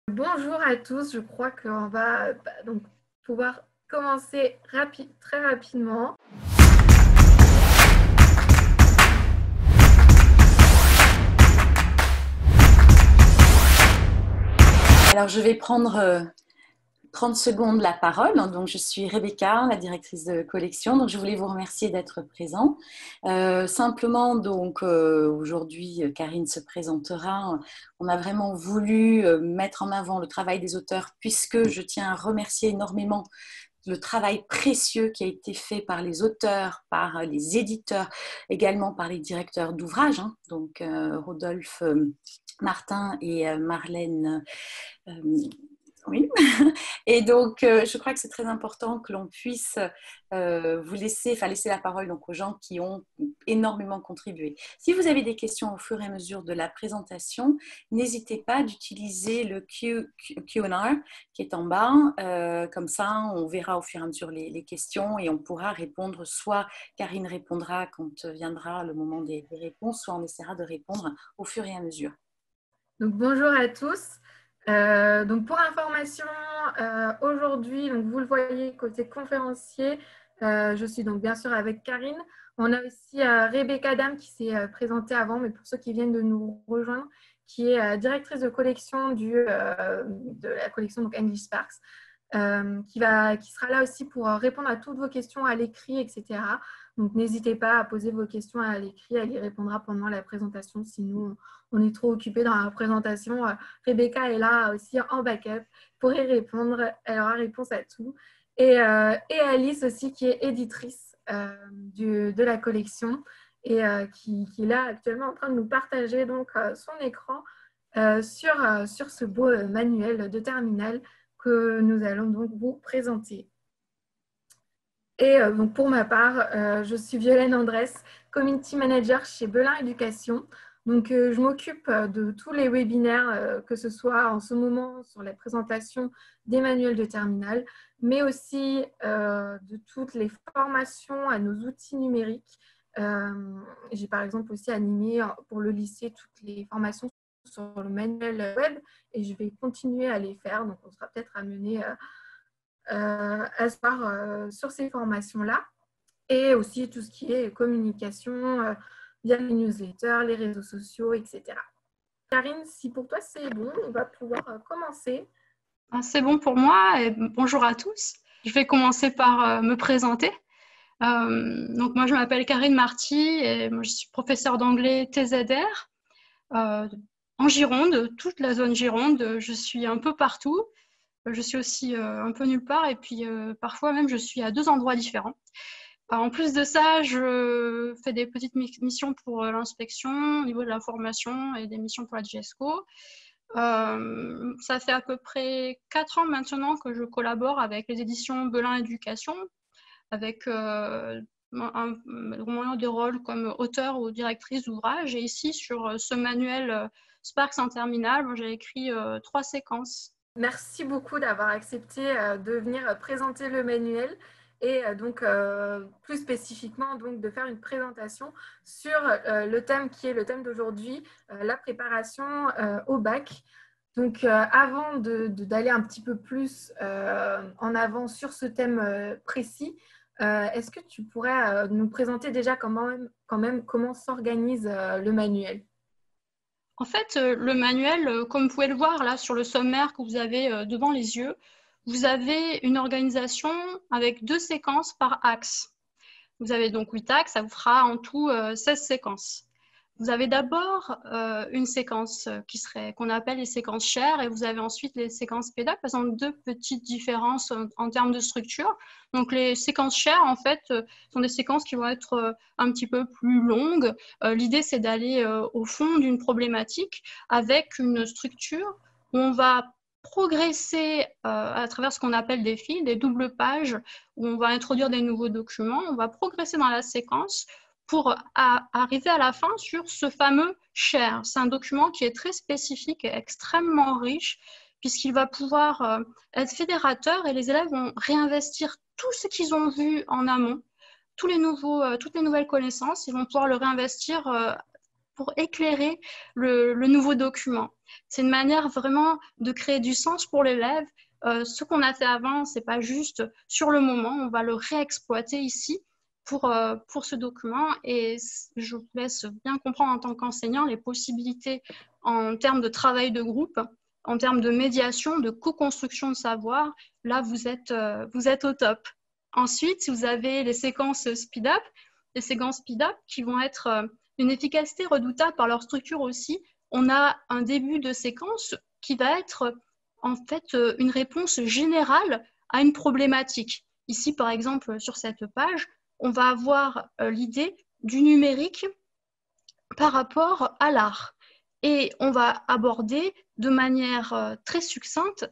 Bonjour à tous, je crois qu'on va donc pouvoir commencer très rapidement. Alors, je vais prendre 30 secondes la parole. Donc, je suis Rebecca, la directrice de collection. Donc, je voulais vous remercier d'être présent. Simplement, aujourd'hui, Karine se présentera. On a vraiment voulu mettre en avant le travail des auteurs puisque je tiens à remercier énormément le travail précieux qui a été fait par les auteurs, par les éditeurs, également par les directeurs d'ouvrages, donc Rodolphe Martin et Marlène. Euh, oui. Et donc, je crois que c'est très important que l'on puisse laisser la parole donc, aux gens qui ont énormément contribué. Si vous avez des questions au fur et à mesure de la présentation, n'hésitez pas d'utiliser le Q&A qui est en bas. Comme ça, on verra au fur et à mesure les questions et on pourra répondre. Soit Karine répondra quand viendra le moment des réponses, soit on essaiera de répondre au fur et à mesure. Donc bonjour à tous. Donc pour information, aujourd'hui, donc vous le voyez côté conférencier, je suis donc bien sûr avec Karine. On a aussi Rebecca Dam qui s'est présentée avant, mais pour ceux qui viennent de nous rejoindre, qui est directrice de collection de la collection donc English Sparks. Qui sera là aussi pour répondre à toutes vos questions à l'écrit, etc. Donc, n'hésitez pas à poser vos questions à l'écrit. Elle y répondra pendant la présentation. Sinon, on est trop occupé dans la présentation. Rebecca est là aussi en backup pour y répondre. Elle aura réponse à tout. Et Alice aussi, qui est éditrice de la collection et qui est là actuellement en train de nous partager donc, son écran sur ce beau manuel de terminale que nous allons donc vous présenter. Et donc pour ma part, je suis Violaine Andrès, Community Manager chez Belin Éducation. Donc je m'occupe de tous les webinaires, que ce soit en ce moment sur la présentation des manuels de terminale, mais aussi de toutes les formations à nos outils numériques. J'ai par exemple aussi animé pour le lycée toutes les formations sur le manuel web et je vais continuer à les faire. Donc, on sera peut-être amené à se voir sur ces formations-là. Et aussi tout ce qui est communication via les newsletters, les réseaux sociaux, etc. Karine, si pour toi c'est bon, on va pouvoir commencer. C'est bon pour moi et bonjour à tous. Je vais commencer par me présenter. Donc moi je m'appelle Karine Marty et moi, je suis professeure d'anglais TZR en Gironde, toute la zone Gironde. Je suis un peu partout. Je suis aussi un peu nulle part et puis parfois même je suis à 2 endroits différents. En plus de ça, je fais des petites missions pour l'inspection au niveau de la formation et des missions pour la DGESCO. Ça fait à peu près 4 ans maintenant que je collabore avec les éditions Belin Éducation, avec mon moyen de rôle comme auteur ou directrice d'ouvrage. Et ici, sur ce manuel Sparks en terminale, j'ai écrit 3 séquences. Merci beaucoup d'avoir accepté de venir présenter le manuel et donc plus spécifiquement donc, de faire une présentation sur le thème qui est le thème d'aujourd'hui, la préparation au bac. Donc avant d'aller un petit peu plus en avant sur ce thème précis, est-ce que tu pourrais nous présenter déjà quand même comment s'organise le manuel? En fait, le manuel, comme vous pouvez le voir là sur le sommaire que vous avez devant les yeux, vous avez une organisation avec 2 séquences par axe. Vous avez donc 8 axes, ça vous fera en tout 16 séquences. Vous avez d'abord une séquence qu'on appelle les séquences chères et vous avez ensuite les séquences pédales. Elles ont 2 petites différences en termes de structure. Donc les séquences chères, en fait, sont des séquences qui vont être un petit peu plus longues. L'idée, c'est d'aller au fond d'une problématique avec une structure où on va progresser à travers ce qu'on appelle des fils, des doubles pages, où on va introduire des nouveaux documents. On va progresser dans la séquence pour arriver à la fin sur ce fameux share. C'est un document qui est très spécifique et extrêmement riche puisqu'il va pouvoir être fédérateur et les élèves vont réinvestir tout ce qu'ils ont vu en amont, toutes les nouvelles connaissances, ils vont pouvoir le réinvestir pour éclairer le nouveau document. C'est une manière vraiment de créer du sens pour l'élève. Ce qu'on a fait avant, ce n'est pas juste sur le moment, on va le réexploiter ici pour ce document. Et je vous laisse bien comprendre en tant qu'enseignant les possibilités en termes de travail de groupe, en termes de médiation, de co-construction de savoir. Là, vous êtes au top. Ensuite, si vous avez les séquences speed-up, les séquences speed-up qui vont être une efficacité redoutable par leur structure aussi. On a un début de séquence qui va être en fait une réponse générale à une problématique. Ici, par exemple, sur cette page, on va avoir l'idée du numérique par rapport à l'art. Et on va aborder de manière très succincte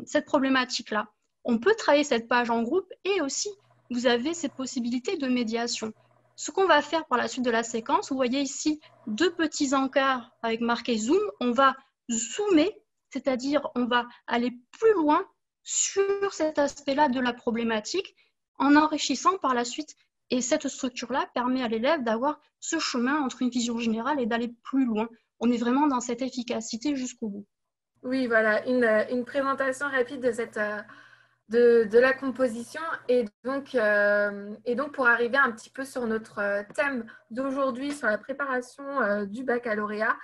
cette problématique-là. On peut travailler cette page en groupe et aussi, vous avez ces possibilités de médiation. Ce qu'on va faire par la suite de la séquence, vous voyez ici 2 petits encarts avec marqué zoom. On va zoomer, c'est-à-dire on va aller plus loin sur cet aspect-là de la problématique en enrichissant par la suite. Et cette structure-là permet à l'élève d'avoir ce chemin entre une vision générale et d'aller plus loin. On est vraiment dans cette efficacité jusqu'au bout. Oui, voilà, une présentation rapide de la composition. Et donc, pour arriver un petit peu sur notre thème d'aujourd'hui, sur la préparation du baccalauréat,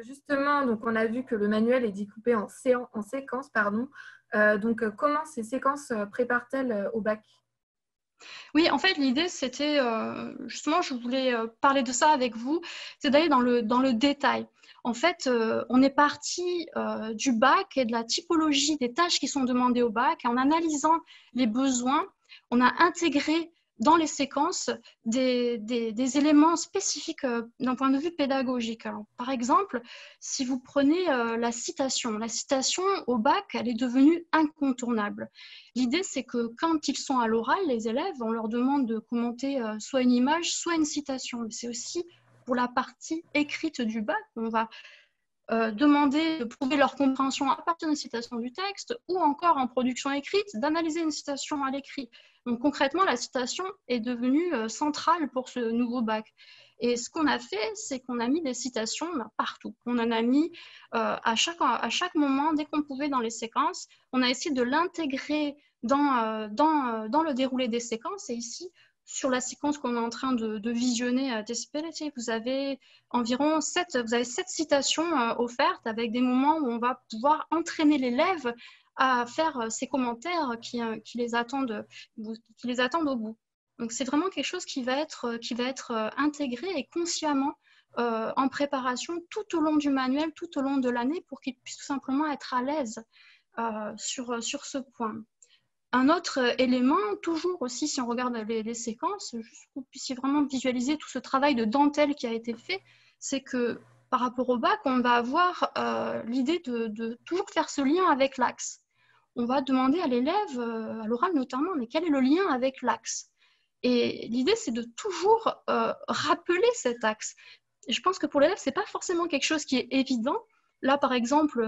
justement, donc on a vu que le manuel est découpé en séquences. Donc, comment ces séquences préparent-elles au bac? Oui, en fait, l'idée, c'était, justement, je voulais parler de ça avec vous, c'est d'aller dans le détail. En fait, on est parti du bac et de la typologie des tâches qui sont demandées au bac. Et en analysant les besoins, on a intégré dans les séquences des éléments spécifiques d'un point de vue pédagogique. Alors, par exemple, si vous prenez la citation au bac, elle est devenue incontournable. L'idée, c'est que quand ils sont à l'oral, les élèves, on leur demande de commenter soit une image, soit une citation. C'est aussi pour la partie écrite du bac, on va demander de prouver leur compréhension à partir d'une citation du texte ou encore en production écrite, d'analyser une citation à l'écrit. Donc concrètement, la citation est devenue centrale pour ce nouveau bac. Et ce qu'on a fait, c'est qu'on a mis des citations partout. On en a mis à chaque moment, dès qu'on pouvait dans les séquences, on a essayé de l'intégrer dans le déroulé des séquences. Et ici, sur la séquence qu'on est en train de visionner à TCPLT, vous avez environ 7 citations offertes avec des moments où on va pouvoir entraîner l'élève à faire ces commentaires qui les attendent au bout. Donc, c'est vraiment quelque chose qui va être intégré et consciemment en préparation tout au long du manuel, tout au long de l'année pour qu'il puisse tout simplement être à l'aise sur ce point. Un autre élément, toujours aussi, si on regarde les séquences, juste pour que vous puissiez vraiment visualiser tout ce travail de dentelle qui a été fait, c'est que par rapport au bac, on va avoir l'idée de toujours faire ce lien avec l'axe. On va demander à l'élève, à l'oral notamment, mais quel est le lien avec l'axe? Et l'idée, c'est de toujours rappeler cet axe. Et je pense que pour l'élève, ce n'est pas forcément quelque chose qui est évident. Là, par exemple,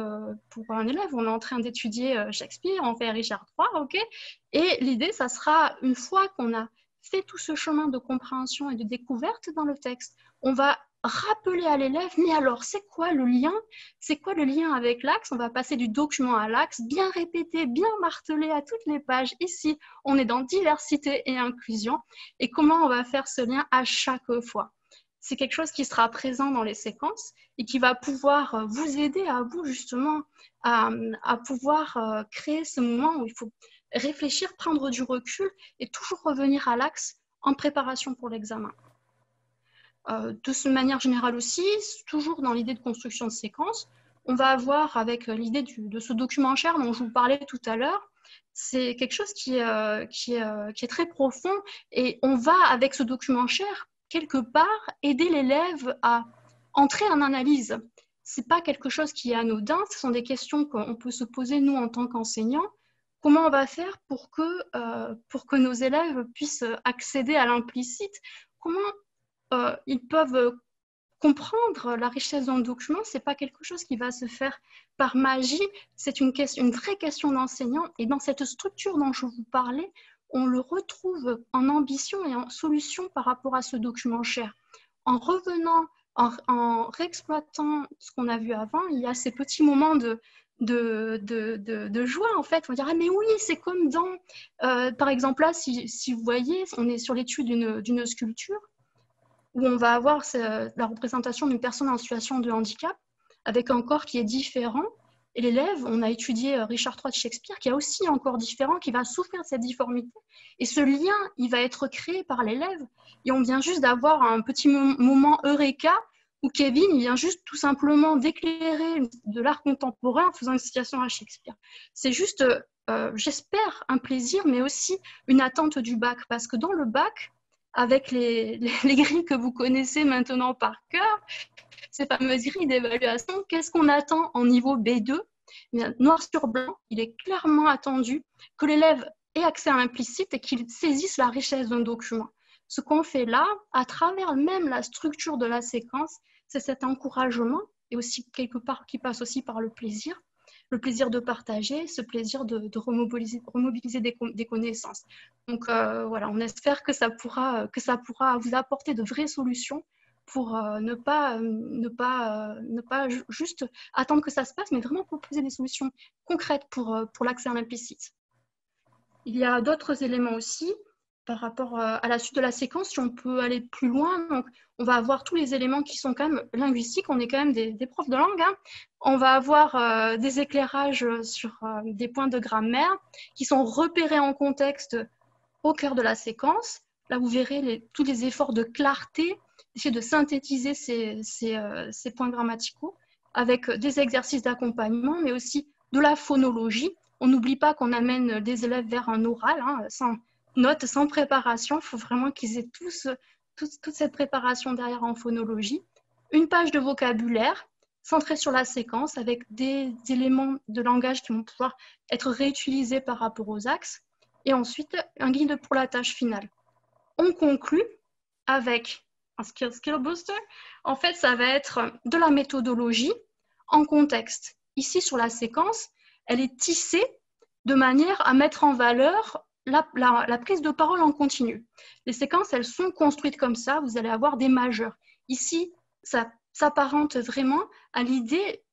pour un élève, on est en train d'étudier Shakespeare, on fait Richard III, ok? Et l'idée, ça sera, une fois qu'on a fait tout ce chemin de compréhension et de découverte dans le texte, on va rappeler à l'élève, mais alors, c'est quoi le lien? C'est quoi le lien avec l'axe? On va passer du document à l'axe, bien répété, bien martelé à toutes les pages. Ici, on est dans diversité et inclusion. Et comment on va faire ce lien à chaque fois? C'est quelque chose qui sera présent dans les séquences et qui va pouvoir vous aider à vous justement à pouvoir créer ce moment où il faut réfléchir, prendre du recul et toujours revenir à l'axe en préparation pour l'examen. De cette manière générale aussi, toujours dans l'idée de construction de séquences, on va avoir avec l'idée de ce document cher dont je vous parlais tout à l'heure, c'est quelque chose qui est très profond et on va avec ce document cher quelque part aider l'élève à entrer en analyse. Ce n'est pas quelque chose qui est anodin, ce sont des questions qu'on peut se poser nous en tant qu'enseignants. Comment on va faire pour que nos élèves puissent accéder à l'implicite? Comment ils peuvent comprendre la richesse d'un document? Ce n'est pas quelque chose qui va se faire par magie, c'est une vraie question d'enseignant. Et dans cette structure dont je vous parlais, on le retrouve en ambition et en solution par rapport à ce document cher. En revenant en réexploitant ce qu'on a vu avant, il y a ces petits moments de joie, en fait. On va dire, ah, mais oui, c'est comme dans... par exemple, là, si vous voyez, on est sur l'étude d'une sculpture où on va avoir la représentation d'une personne en situation de handicap avec un corps qui est différent. Et l'élève, on a étudié Richard III de Shakespeare, qui a aussi un corps différent, qui va souffrir de cette difformité. Et ce lien, il va être créé par l'élève. Et on vient juste d'avoir un petit moment eureka où Kevin, il vient juste tout simplement d'éclairer de l'art contemporain en faisant une citation à Shakespeare. C'est juste, j'espère, un plaisir, mais aussi une attente du bac. Parce que dans le bac, avec les grilles que vous connaissez maintenant par cœur, ces fameuses grilles d'évaluation, qu'est-ce qu'on attend en niveau B2 ? Noir sur blanc, il est clairement attendu que l'élève ait accès à l'implicite et qu'il saisisse la richesse d'un document. Ce qu'on fait là, à travers même la structure de la séquence, c'est cet encouragement et aussi quelque part qui passe aussi par le plaisir de partager, ce plaisir de remobiliser des connaissances. Donc voilà, on espère que ça pourra vous apporter de vraies solutions pour ne pas juste attendre que ça se passe, mais vraiment proposer des solutions concrètes pour l'accès à l'implicite. Il y a d'autres éléments aussi par rapport à la suite de la séquence, si on peut aller plus loin. Donc, on va avoir tous les éléments qui sont quand même linguistiques. On est quand même des profs de langue. Hein. On va avoir des éclairages sur des points de grammaire qui sont repérés en contexte au cœur de la séquence. Là, vous verrez tous les efforts de clarté, essayer de synthétiser ces points grammaticaux avec des exercices d'accompagnement, mais aussi de la phonologie. On n'oublie pas qu'on amène des élèves vers un oral, hein, sans notes, sans préparation. Il faut vraiment qu'ils aient toute cette préparation derrière en phonologie. Une page de vocabulaire centrée sur la séquence avec des éléments de langage qui vont pouvoir être réutilisés par rapport aux axes. Et ensuite, un guide pour la tâche finale. On conclut avec un skill booster. En fait, ça va être de la méthodologie en contexte. Ici, sur la séquence, elle est tissée de manière à mettre en valeur la prise de parole en continu. Les séquences, elles sont construites comme ça. Vous allez avoir des majeurs. Ici, ça s'apparente vraiment à l'idée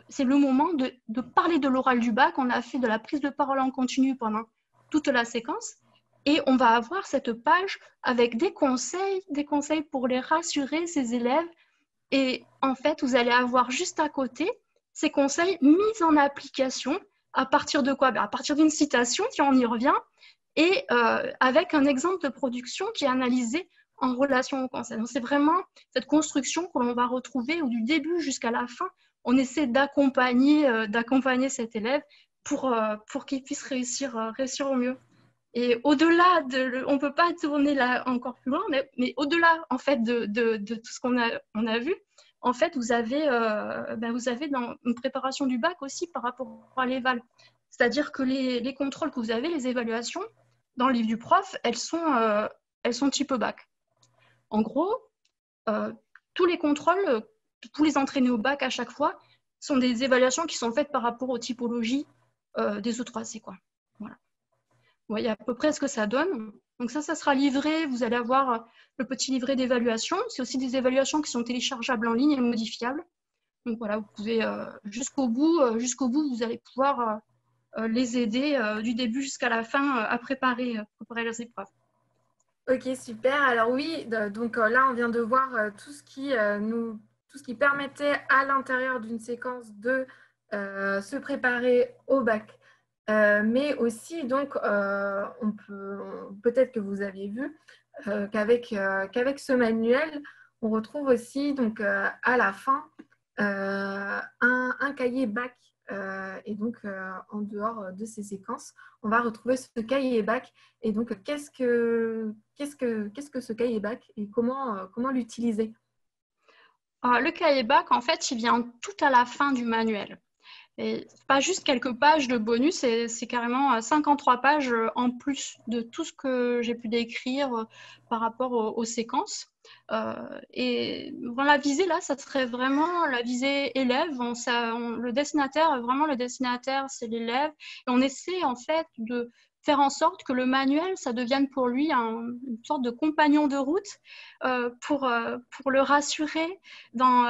c'est le moment de parler de l'oral du bac. On a fait de la prise de parole en continu pendant toute la séquence. Et on va avoir cette page avec des conseils pour les rassurer, ces élèves. Et en fait, vous allez avoir juste à côté ces conseils mis en application à partir de quoi ? À partir d'une citation, si on y revient, et avec un exemple de production qui est analysé en relation au conseil. Donc, c'est vraiment cette construction que l'on va retrouver où du début jusqu'à la fin, on essaie d'accompagner cet élève pour qu'il puisse réussir au mieux. Et au-delà on ne peut pas tourner là encore plus loin, mais au-delà en fait de tout ce qu'on a vu, en fait, vous avez dans une préparation du bac aussi par rapport à l'éval. C'est-à-dire que les contrôles que vous avez, les évaluations, dans le livre du prof, elles sont type bac. En gros, tous les contrôles, tous les entraînés au bac à chaque fois, sont des évaluations qui sont faites par rapport aux typologies des E3C, quoi. Voilà. Vous voyez à peu près ce que ça donne. Donc ça sera livré. Vous allez avoir le petit livret d'évaluation. C'est aussi des évaluations qui sont téléchargeables en ligne et modifiables. Donc voilà, vous pouvez jusqu'au bout, vous allez pouvoir les aider du début jusqu'à la fin à préparer leurs épreuves. Ok, super. Alors oui, donc là, on vient de voir tout ce qui permettait à l'intérieur d'une séquence de se préparer au bac. Mais aussi, donc, peut-être que vous aviez vu qu'avec ce manuel, on retrouve aussi donc, à la fin un cahier bac. Et donc, en dehors de ces séquences, on va retrouver ce cahier bac. Et donc, qu'est-ce que ce cahier bac et comment l'utiliser ? Le cahier bac, en fait, il vient tout à la fin du manuel. Et pas juste quelques pages de bonus, c'est carrément 53 pages en plus de tout ce que j'ai pu décrire par rapport aux séquences. Et dans la visée, là, ça serait vraiment la visée élève. Le destinataire, c'est l'élève. Et on essaie, en fait, faire en sorte que le manuel, ça devienne pour lui une sorte de compagnon de route pour le rassurer dans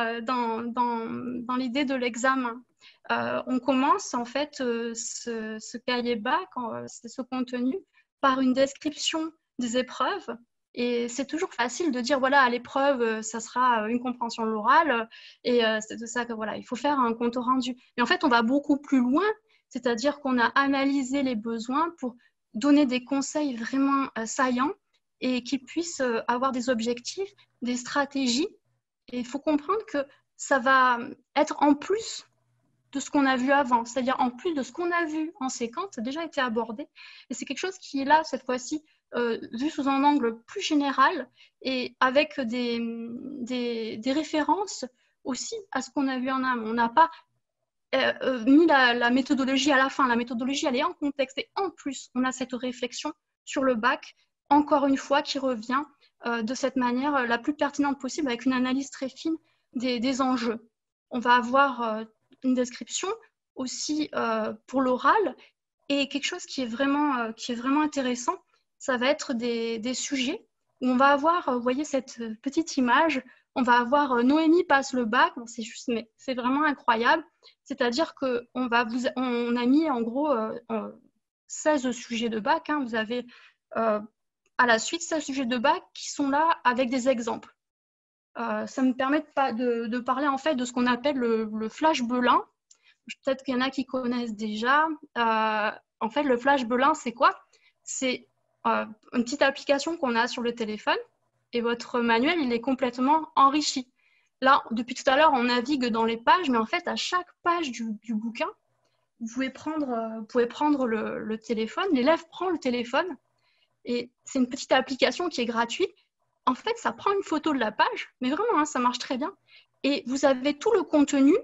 l'idée de l'examen. On commence en fait ce cahier bac, ce contenu, par une description des épreuves. Et c'est toujours facile de dire, voilà, à l'épreuve, ça sera une compréhension de l'oral, et c'est de ça que, voilà, il faut faire un compte rendu. Mais en fait, on va beaucoup plus loin, c'est-à-dire qu'on a analysé les besoins pour donner des conseils vraiment saillants et qui puissent avoir des objectifs, des stratégies. Et il faut comprendre que ça va être en plus de ce qu'on a vu avant, c'est-à-dire en plus de ce qu'on a vu en séquence, ça a déjà été abordé. Et c'est quelque chose qui est là, cette fois-ci, vu sous un angle plus général et avec des références aussi à ce qu'on a vu en amont. On n'a pas mis la méthodologie à la fin. La méthodologie, elle est en contexte. Et en plus, on a cette réflexion sur le bac, encore une fois, qui revient de cette manière la plus pertinente possible, avec une analyse très fine des enjeux. On va avoir une description aussi pour l'oral, et quelque chose qui est vraiment intéressant, ça va être des sujets où on va avoir, vous voyez cette petite image, on va avoir Noémie passe le bac, c'est juste, mais c'est vraiment incroyable, c'est-à-dire qu'on a mis en gros 16 sujets de bac, hein. Vous avez à la suite 16 sujets de bac qui sont là avec des exemples. Ça me permet de parler en fait de ce qu'on appelle le flash Belin. Peut-être qu'il y en a qui connaissent déjà. En fait, le flash Belin, c'est quoi? C'est une petite application qu'on a sur le téléphone et votre manuel, il est complètement enrichi. Là, depuis tout à l'heure, on navigue dans les pages, mais en fait, à chaque page du bouquin, vous pouvez prendre le téléphone. L'élève prend le téléphone et c'est une petite application qui est gratuite. En fait, ça prend une photo de la page, mais vraiment, hein, ça marche très bien. Et vous avez tout le contenu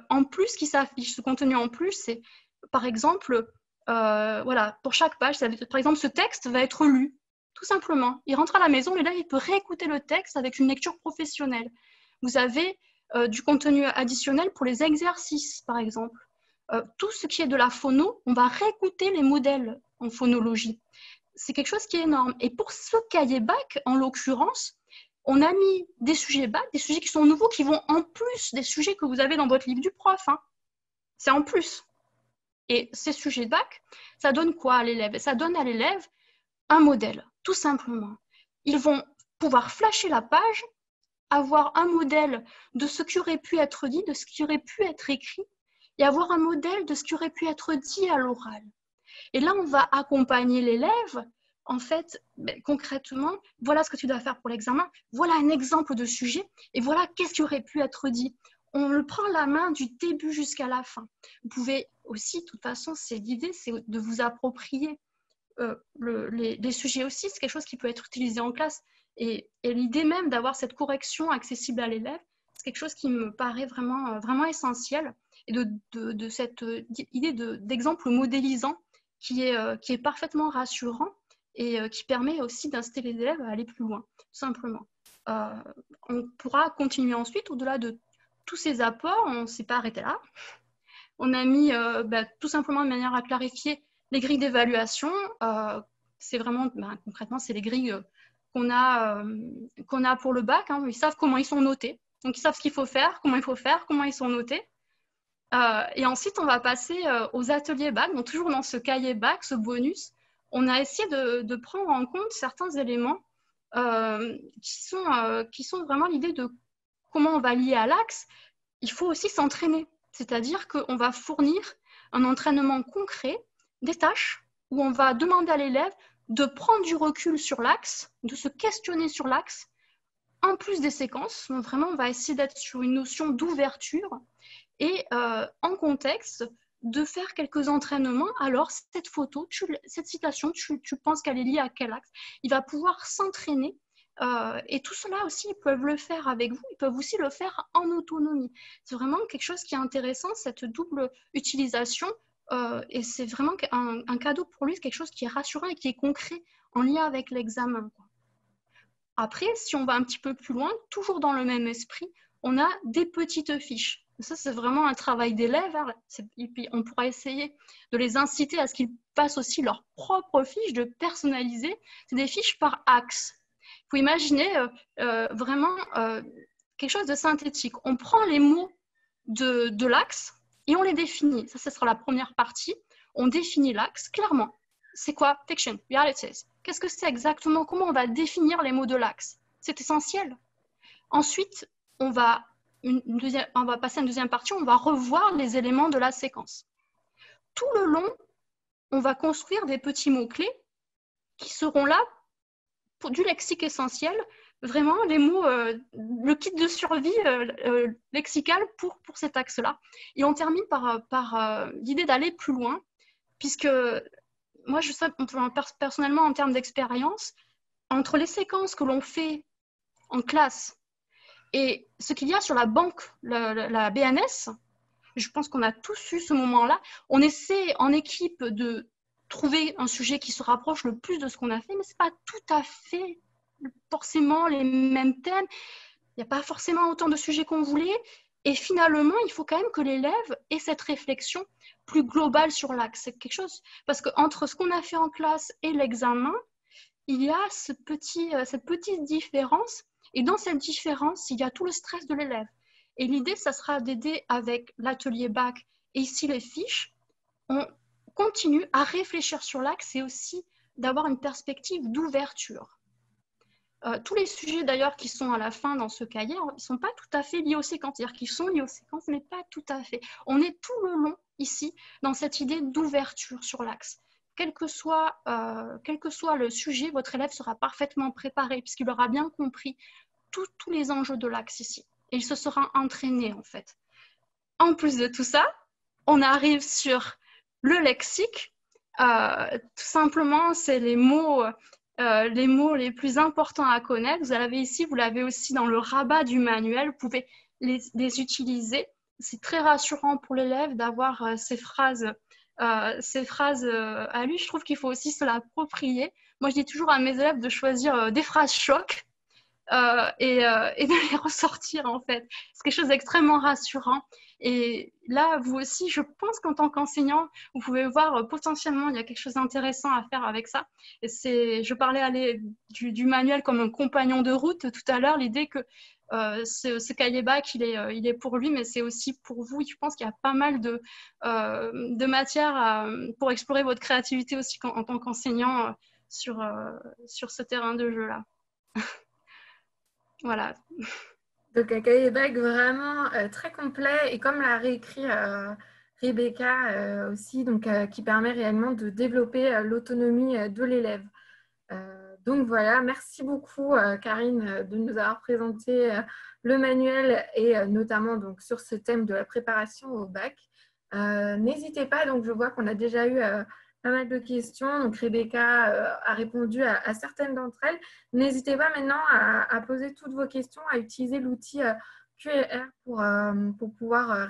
en plus qui s'affiche. Ce contenu en plus, c'est par exemple, voilà, pour chaque page, par exemple, ce texte va être lu, tout simplement. Il rentre à la maison, et là, il peut réécouter le texte avec une lecture professionnelle. Vous avez du contenu additionnel pour les exercices, par exemple. Tout ce qui est de la phono, on va réécouter les modèles en phonologie. C'est quelque chose qui est énorme. Et pour ce cahier bac, en l'occurrence, on a mis des sujets bac, des sujets qui sont nouveaux, qui vont en plus des sujets que vous avez dans votre livre du prof. Hein. C'est en plus. Et ces sujets de bac, ça donne quoi à l'élève? Ça donne à l'élève un modèle, tout simplement. Ils vont pouvoir flasher la page, avoir un modèle de ce qui aurait pu être dit, de ce qui aurait pu être écrit, et avoir un modèle de ce qui aurait pu être dit à l'oral. Et là, on va accompagner l'élève. En fait, concrètement, voilà ce que tu dois faire pour l'examen, voilà un exemple de sujet, et voilà qu'est-ce qui aurait pu être dit. On le prend la main du début jusqu'à la fin. Vous pouvez aussi, de toute façon, l'idée, c'est de vous approprier les sujets aussi. C'est quelque chose qui peut être utilisé en classe. Et l'idée même d'avoir cette correction accessible à l'élève, c'est quelque chose qui me paraît vraiment essentiel. Et de cette idée d'exemple modélisant qui est parfaitement rassurant et qui permet aussi d'inciter les élèves à aller plus loin, tout simplement. On pourra continuer ensuite, au-delà de tous ces apports, on ne s'est pas arrêté là. On a mis tout simplement de manière à clarifier les grilles d'évaluation. C'est vraiment, concrètement, c'est les grilles qu'on a pour le bac. Hein. Ils savent comment ils sont notés. Donc, ils savent ce qu'il faut faire, comment ils sont notés. Et ensuite, on va passer aux ateliers bac. Donc, toujours dans ce cahier bac, ce bonus, on a essayé de prendre en compte certains éléments qui sont vraiment l'idée de comment on va lier à l'axe. Il faut aussi s'entraîner. C'est-à-dire qu'on va fournir un entraînement concret, des tâches, où on va demander à l'élève de prendre du recul sur l'axe, de se questionner sur l'axe, en plus des séquences. Donc, vraiment, on va essayer d'être sur une notion d'ouverture et en contexte, de faire quelques entraînements. Alors, cette photo, cette citation, tu penses qu'elle est liée à quel axe? Il va pouvoir s'entraîner. Et tout cela aussi, ils peuvent le faire avec vous. Ils peuvent aussi le faire en autonomie. C'est vraiment quelque chose qui est intéressant, cette double utilisation. Et c'est vraiment un cadeau pour lui, c'est quelque chose qui est rassurant et qui est concret en lien avec l'examen. Après, si on va un petit peu plus loin, toujours dans le même esprit, on a des petites fiches. Ça, c'est vraiment un travail d'élève. Hein. Et puis, on pourra essayer de les inciter à ce qu'ils fassent aussi leurs propres fiches, de personnaliser. C'est des fiches par axe. Il faut imaginer vraiment quelque chose de synthétique. On prend les mots de l'axe et on les définit. Ça, ce sera la première partie. On définit l'axe clairement. C'est quoi? Fiction, realities. Qu'est-ce que c'est exactement? Comment on va définir les mots de l'axe? C'est essentiel. Ensuite, on va passer à une deuxième partie, on va revoir les éléments de la séquence. Tout le long, on va construire des petits mots-clés qui seront là pour du lexique essentiel, vraiment les mots, le kit de survie lexical pour cet axe-là. Et on termine par l'idée d'aller plus loin, puisque moi, je sais personnellement, en termes d'expérience, entre les séquences que l'on fait en classe et ce qu'il y a sur la banque, la BNS, je pense qu'on a tous eu ce moment-là. On essaie en équipe de trouver un sujet qui se rapproche le plus de ce qu'on a fait, mais ce n'est pas tout à fait forcément les mêmes thèmes. Il n'y a pas forcément autant de sujets qu'on voulait. Et finalement, il faut quand même que l'élève ait cette réflexion plus globale sur l'axe. C'est quelque chose, parce qu'entre ce qu'on a fait en classe et l'examen, il y a cette petite différence. Et dans cette différence, il y a tout le stress de l'élève. Et l'idée, ça sera d'aider avec l'atelier bac et ici les fiches. On continue à réfléchir sur l'axe et aussi d'avoir une perspective d'ouverture. Tous les sujets d'ailleurs qui sont à la fin dans ce cahier, ils ne sont pas tout à fait liés aux séquences, c'est-à-dire qu'ils sont liés aux séquences, mais pas tout à fait. On est tout le long ici dans cette idée d'ouverture sur l'axe. Quel que soit le sujet, votre élève sera parfaitement préparé puisqu'il aura bien compris tous les enjeux de l'axe ici. Et il se sera entraîné en fait. En plus de tout ça, on arrive sur le lexique. Tout simplement, c'est les mots les plus importants à connaître. Vous l'avez ici, vous l'avez aussi dans le rabat du manuel. Vous pouvez les utiliser. C'est très rassurant pour l'élève d'avoir ces phrases à lui. Je trouve qu'il faut aussi se l'approprier. Moi, je dis toujours à mes élèves de choisir des phrases choc et de les ressortir, en fait. C'est quelque chose d'extrêmement rassurant. Et là, vous aussi, je pense qu'en tant qu'enseignant, vous pouvez voir potentiellement, il y a quelque chose d'intéressant à faire avec ça. Et je parlais du manuel comme un compagnon de route tout à l'heure, l'idée que ce cahier bac, il est pour lui, mais c'est aussi pour vous. Je pense qu'il y a pas mal de matière pour explorer votre créativité aussi en tant qu'enseignant sur ce terrain de jeu-là. Voilà. Donc un cahier bac vraiment très complet et comme l'a réécrit Rebecca aussi, donc, qui permet réellement de développer l'autonomie de l'élève. Donc voilà, merci beaucoup Karine de nous avoir présenté le manuel et notamment donc, sur ce thème de la préparation au bac. N'hésitez pas, donc je vois qu'on a déjà eu pas mal de questions. Donc Rebecca a répondu à certaines d'entre elles. N'hésitez pas maintenant à poser toutes vos questions, à utiliser l'outil Q&R pour pouvoir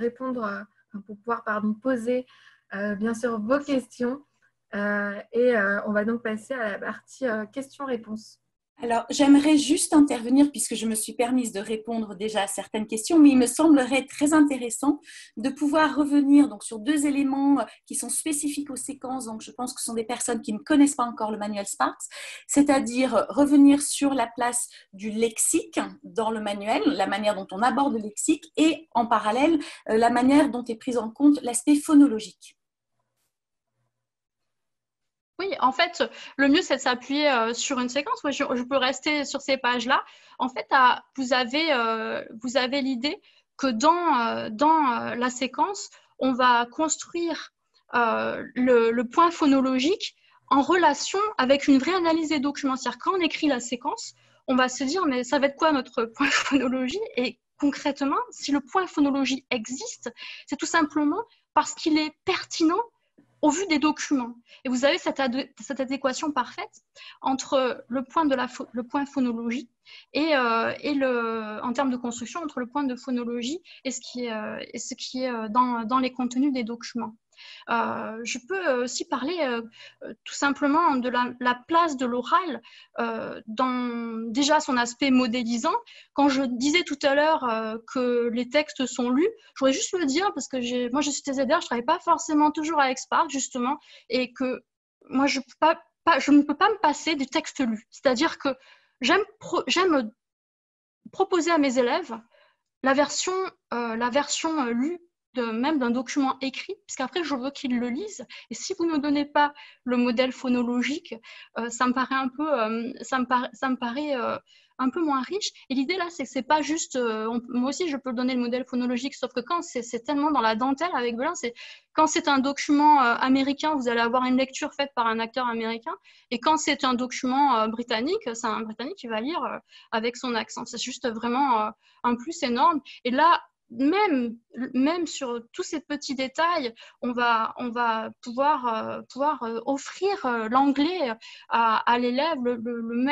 poser bien sûr vos questions. On va donc passer à la partie questions-réponses. Alors, j'aimerais juste intervenir puisque je me suis permise de répondre déjà à certaines questions, mais il me semblerait très intéressant de pouvoir revenir donc, sur deux éléments qui sont spécifiques aux séquences. Donc, je pense que ce sont des personnes qui ne connaissent pas encore le manuel Sparks, c'est-à-dire revenir sur la place du lexique dans le manuel, la manière dont on aborde le lexique et en parallèle, la manière dont est prise en compte l'aspect phonologique. Oui, en fait, le mieux, c'est de s'appuyer sur une séquence. Moi, je peux rester sur ces pages-là. En fait, vous avez l'idée que dans la séquence, on va construire le point phonologique en relation avec une vraie analyse des documents. C'est-à-dire, quand on écrit la séquence, on va se dire, mais ça va être quoi notre point phonologie? Et concrètement, si le point phonologie existe, c'est tout simplement parce qu'il est pertinent au vu des documents. Et vous avez cette adéquation parfaite entre le point phonologie et en termes de construction, entre le point de phonologie et ce qui est dans les contenus des documents. Je peux aussi parler tout simplement de la place de l'oral dans déjà son aspect modélisant. Quand je disais tout à l'heure que les textes sont lus, je voudrais juste le dire parce que moi je suis TZR, je travaille pas forcément toujours avec Spark justement, et que moi je ne peux pas me passer du texte lu. C'est-à-dire que j'aime proposer à mes élèves la version lue même d'un document écrit, puisqu'après je veux qu'ils le lisent. Et si vous ne me donnez pas le modèle phonologique, ça me paraît un peu moins riche. Et l'idée là, c'est que c'est pas juste, moi aussi je peux donner le modèle phonologique, sauf que quand c'est tellement dans la dentelle avec Belin, quand c'est un document américain, vous allez avoir une lecture faite par un acteur américain, et quand c'est un document britannique, c'est un Britannique qui va lire avec son accent. C'est juste vraiment un plus énorme. Et là, même sur tous ces petits détails, on va pouvoir offrir l'anglais à l'élève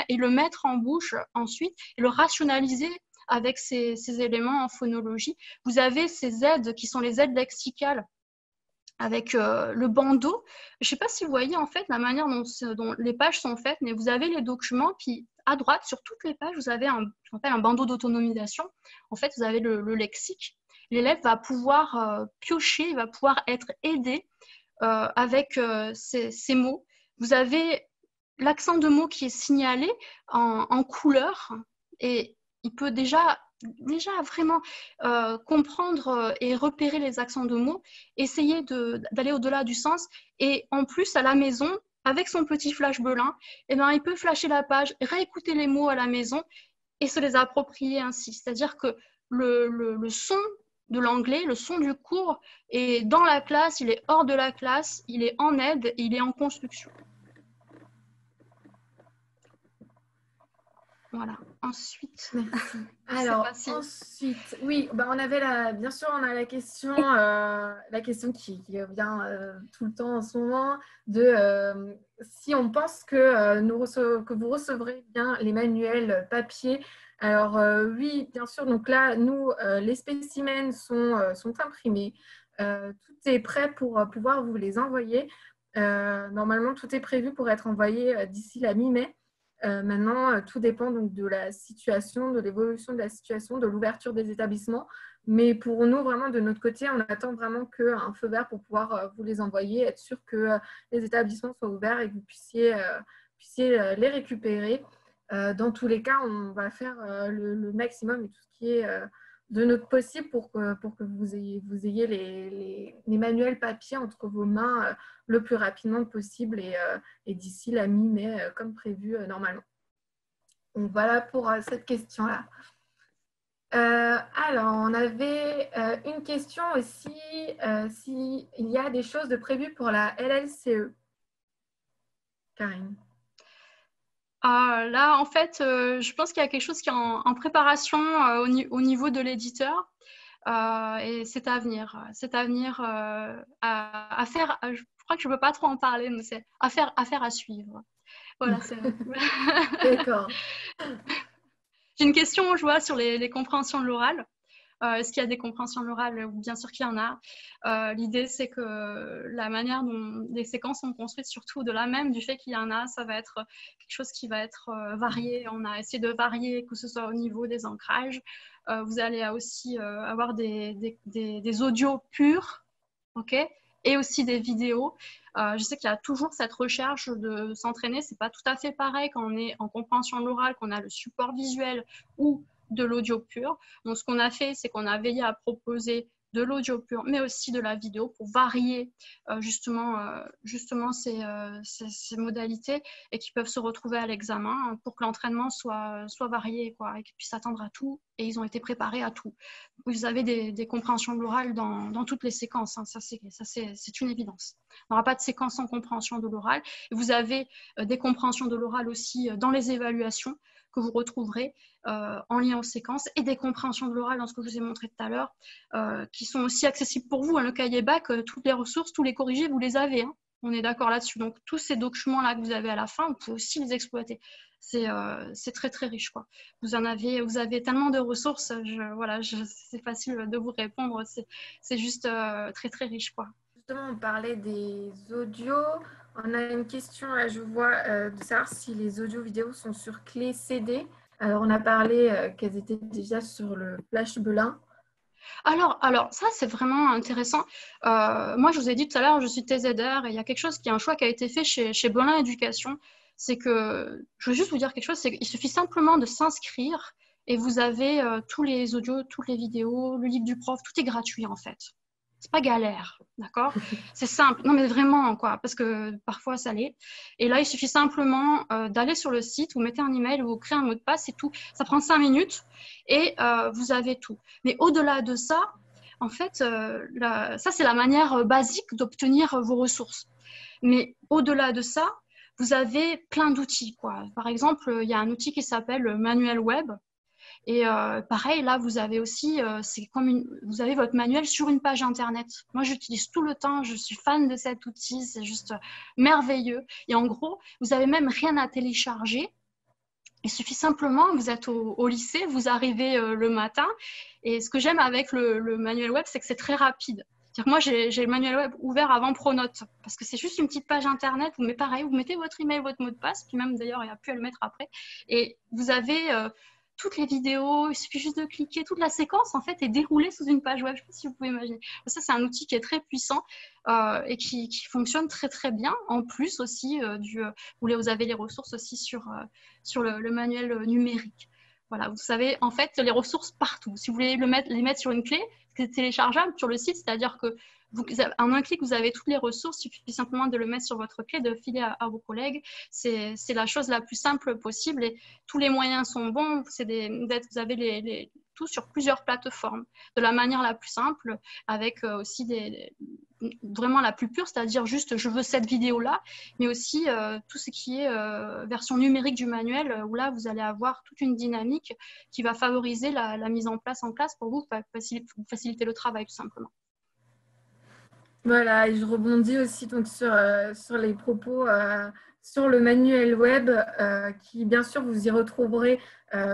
et le mettre en bouche ensuite et le rationaliser avec ces éléments en phonologie. Vous avez ces aides qui sont les aides lexicales avec le bandeau. Je ne sais pas si vous voyez en fait la manière dont les pages sont faites, mais vous avez les documents, puis à droite, sur toutes les pages, vous avez un bandeau d'autonomisation. En fait, vous avez le lexique. L'élève va pouvoir piocher, il va pouvoir être aidé avec ces mots. Vous avez l'accent de mots qui est signalé en couleur, et il peut déjà vraiment comprendre et repérer les accents de mots, essayer d'aller au-delà du sens. Et en plus, à la maison, avec son petit flash Belin, eh ben, il peut flasher la page, réécouter les mots à la maison et se les approprier ainsi. C'est-à-dire que le son de l'anglais, le son du cours est dans la classe, il est hors de la classe, il est en aide, il est en construction. Voilà. Ensuite, alors ensuite, oui, bah on avait bien sûr, on a la question qui revient tout le temps en ce moment de si on pense que vous recevrez bien les manuels papier. Alors oui, bien sûr. Donc là, nous, les spécimens sont imprimés. Tout est prêt pour pouvoir vous les envoyer. Normalement, tout est prévu pour être envoyé d'ici la mi-mai. Maintenant, tout dépend donc de la situation, de l'évolution de la situation, de l'ouverture des établissements. Mais pour nous, vraiment, de notre côté, on attend vraiment qu'un feu vert pour pouvoir vous les envoyer, être sûr que les établissements soient ouverts et que vous puissiez les récupérer. Dans tous les cas, on va faire le maximum et tout ce qui est de notre possible pour que vous ayez les manuels papier entre vos mains le plus rapidement possible et d'ici la mi-mai comme prévu normalement. Donc voilà pour cette question-là. Alors, on avait une question aussi, s'il y a des choses de prévues pour la LLCE. Karine. Là, en fait, je pense qu'il y a quelque chose qui est en préparation au niveau de l'éditeur. Et c'est à venir. C'est à venir à faire. Je crois que je ne peux pas trop en parler, mais c'est affaire à suivre. Voilà. D'accord. J'ai une question, je vois, sur les compréhensions de l'oral. Est-ce qu'il y a des compréhensions de l'oral? Bien sûr qu'il y en a. L'idée, c'est que la manière dont les séquences sont construites, surtout de là même, du fait qu'il y en a, ça va être quelque chose qui va être varié. On a essayé de varier, que ce soit au niveau des ancrages. Vous allez aussi avoir des audios purs, ok, et aussi des vidéos. Je sais qu'il y a toujours cette recherche de s'entraîner. C'est pas tout à fait pareil quand on est en compréhension de l'oral, qu'on a le support visuel ou de l'audio pur. Donc, ce qu'on a fait, c'est qu'on a veillé à proposer de l'audio pur, mais aussi de la vidéo pour varier justement ces modalités et qui peuvent se retrouver à l'examen pour que l'entraînement soit varié, quoi, et qu'ils puissent attendre à tout. Et ils ont été préparés à tout. Vous avez des compréhensions de l'oral dans toutes les séquences. Hein. Ça, c'est une évidence. On n'aura pas de séquence sans compréhension de l'oral. Vous avez des compréhensions de l'oral aussi dans les évaluations que vous retrouverez en lien aux séquences, et des compréhensions de l'oral dans ce que je vous ai montré tout à l'heure, qui sont aussi accessibles pour vous. Hein. Le cahier bac, toutes les ressources, tous les corrigés, vous les avez. Hein. On est d'accord là-dessus. Donc, tous ces documents-là que vous avez à la fin, vous pouvez aussi les exploiter. C'est très, très riche, quoi. Vous avez tellement de ressources. C'est facile de vous répondre. C'est juste très, très riche, quoi. justement, on parlait des audios. On a une question, là, je vois, de savoir si les audios vidéos sont sur clé CD. Alors, on a parlé qu'elles étaient déjà sur le Flash Belin. Alors ça, c'est vraiment intéressant. Moi, je vous ai dit tout à l'heure, je suis TZR et il y a quelque chose un choix qui a été fait chez Belin Éducation. C'est que, je veux juste vous dire quelque chose, c'est qu'il suffit simplement de s'inscrire et vous avez tous les audios, toutes les vidéos, le livre du prof, tout est gratuit en fait. C'est pas galère, d'accord? C'est simple. Non, mais vraiment, quoi, parce que parfois ça l'est. Et là, il suffit simplement d'aller sur le site, vous mettez un email, vous créez un mot de passe, c'est tout. Ça prend 5 minutes et vous avez tout. Mais au-delà de ça, en fait, ça, c'est la manière basique d'obtenir vos ressources. Mais au-delà de ça, vous avez plein d'outils, quoi. Par exemple, il y a un outil qui s'appelle Manuel Web. Et pareil, là, vous avez aussi, vous avez votre manuel sur une page internet. Moi, j'utilise tout le temps, je suis fan de cet outil, c'est juste merveilleux. Et en gros, vous n'avez même rien à télécharger. Il suffit simplement, vous êtes au lycée, vous arrivez le matin. Et ce que j'aime avec le manuel web, c'est que c'est très rapide. Moi, j'ai le manuel web ouvert avant Pronote parce que c'est juste une petite page internet. Vous mettez votre email, votre mot de passe, puis même d'ailleurs, il n'y a plus à le mettre après. Et vous avez toutes les vidéos, il suffit juste de cliquer. Toute la séquence, en fait, est déroulée sous une page web. Je ne sais pas si vous pouvez imaginer. Ça, c'est un outil qui est très puissant et qui fonctionne très, très bien. En plus aussi, vous avez les ressources aussi sur le manuel numérique. Voilà, vous savez, en fait, les ressources partout. Si vous voulez les mettre sur une clé, c'est téléchargeable sur le site, c'est-à-dire que en un clic, vous avez toutes les ressources, il suffit simplement de le mettre sur votre clé, de filer à vos collègues. C'est la chose la plus simple possible et tous les moyens sont bons. Vous avez tout sur plusieurs plateformes de la manière la plus simple, avec aussi vraiment la plus pure, c'est-à-dire juste je veux cette vidéo-là, mais aussi tout ce qui est version numérique du manuel, où là, vous allez avoir toute une dynamique qui va favoriser la mise en place pour vous, faciliter le travail tout simplement. Voilà, et je rebondis aussi donc sur les propos sur le manuel web qui, bien sûr, vous y retrouverez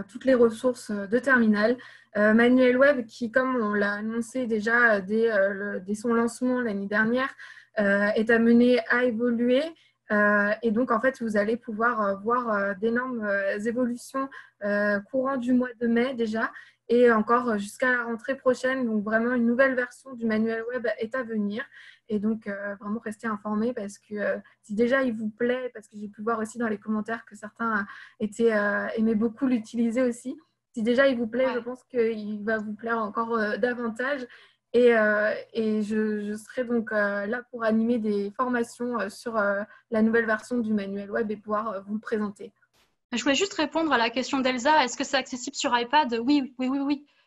toutes les ressources de Terminal. Manuel web qui, comme on l'a annoncé déjà dès son lancement l'année dernière, est amené à évoluer. Et donc, en fait, vous allez pouvoir voir d'énormes évolutions courant du mois de mai déjà et encore jusqu'à la rentrée prochaine. Donc, vraiment, une nouvelle version du manuel web est à venir. Et donc, vraiment, restez informés parce que si déjà il vous plaît, parce que j'ai pu voir aussi dans les commentaires que certains aimaient beaucoup l'utiliser aussi. Si déjà il vous plaît, je pense qu'il va vous plaire encore davantage. Et je serai donc là pour animer des formations sur la nouvelle version du manuel web et pouvoir vous le présenter. Je voulais juste répondre à la question d'Elsa. Est-ce que c'est accessible sur iPad? Oui.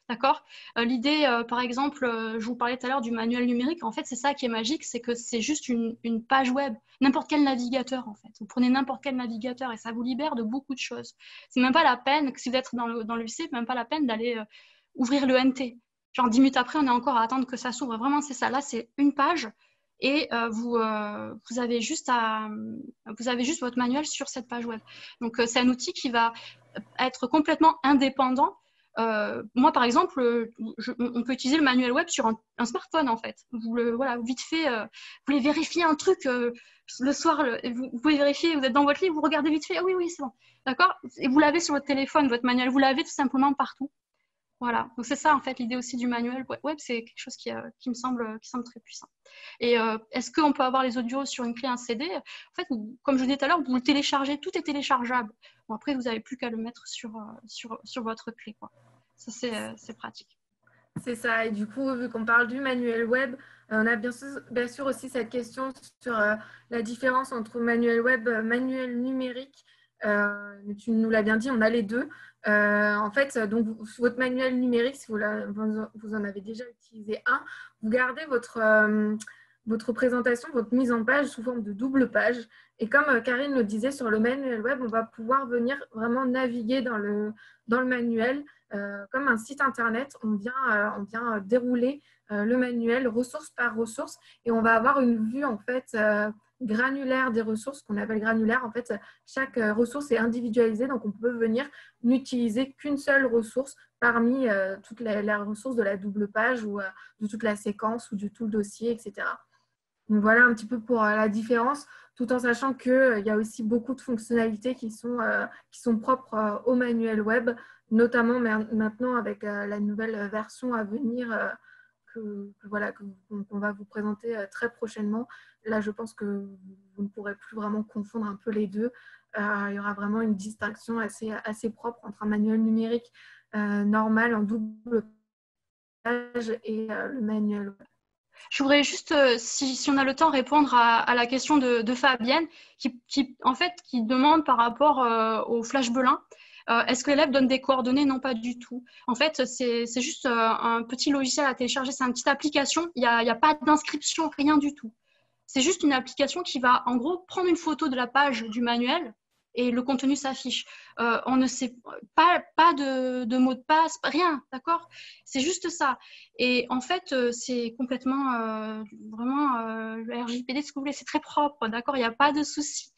D'accord. L'idée, par exemple, je vous parlais tout à l'heure du manuel numérique. En fait, c'est ça qui est magique, c'est que c'est juste une page web, n'importe quel navigateur en fait. Vous prenez n'importe quel navigateur et ça vous libère de beaucoup de choses. C'est même pas la peine, si vous êtes dans le lycée, même pas la peine d'aller ouvrir le NT. Genre 10 minutes après, on est encore à attendre que ça s'ouvre. Vraiment, c'est ça. Là, c'est une page. Et vous avez juste votre manuel sur cette page web. Donc, c'est un outil qui va être complètement indépendant. Moi, par exemple, on peut utiliser le manuel web sur un smartphone, en fait. Vite fait, vous voulez vérifier un truc le soir, vous pouvez vérifier, vous êtes dans votre lit, vous regardez vite fait, ah oui, c'est bon. D'accord? Et vous l'avez sur votre téléphone, votre manuel, vous l'avez tout simplement partout. Voilà, donc c'est ça en fait l'idée aussi du manuel web, c'est quelque chose qui me semble très puissant. Et est-ce qu'on peut avoir les audios sur une clé, un CD? En fait, comme je vous disais tout à l'heure, vous le téléchargez, tout est téléchargeable. Bon, après, vous n'avez plus qu'à le mettre sur votre clé, quoi. Ça, c'est pratique. C'est ça, et du coup, vu qu'on parle du manuel web, on a bien sûr aussi cette question sur la différence entre manuel web et manuel numérique. Tu nous l'as bien dit, on a les deux. En fait, donc, votre manuel numérique, si vous en avez déjà utilisé un, vous gardez votre présentation, votre mise en page sous forme de double page. Et comme Karine le disait, sur le manuel web, on va pouvoir venir vraiment naviguer dans le manuel. Comme un site internet, on vient dérouler le manuel ressource par ressource et on va avoir une vue en fait granulaire des ressources qu'on appelle granulaire. En fait, chaque ressource est individualisée, donc on peut venir n'utiliser qu'une seule ressource parmi toutes les ressources de la double page ou de toute la séquence ou de tout le dossier, etc. Donc voilà un petit peu pour la différence, tout en sachant qu'il y a aussi beaucoup de fonctionnalités qui sont propres au manuel web, notamment maintenant avec la nouvelle version à venir qu'on va vous présenter très prochainement. Là, je pense que vous ne pourrez plus vraiment confondre un peu les deux. Il y aura vraiment une distinction assez propre entre un manuel numérique normal en double page et le manuel web. Je voudrais juste, si on a le temps, répondre à la question de Fabienne en fait, qui demande par rapport au Flash Belin. Est-ce que l'élève donne des coordonnées? Non, pas du tout. En fait, c'est juste un petit logiciel à télécharger. C'est une petite application. Il y a pas d'inscription, rien du tout. C'est juste une application qui va, en gros, prendre une photo de la page du manuel et le contenu s'affiche. On ne sait pas de mot de passe, rien, d'accord? C'est juste ça. Et en fait, c'est complètement vraiment le RGPD, ce que vous voulez, c'est très propre, d'accord? Il n'y a pas de souci.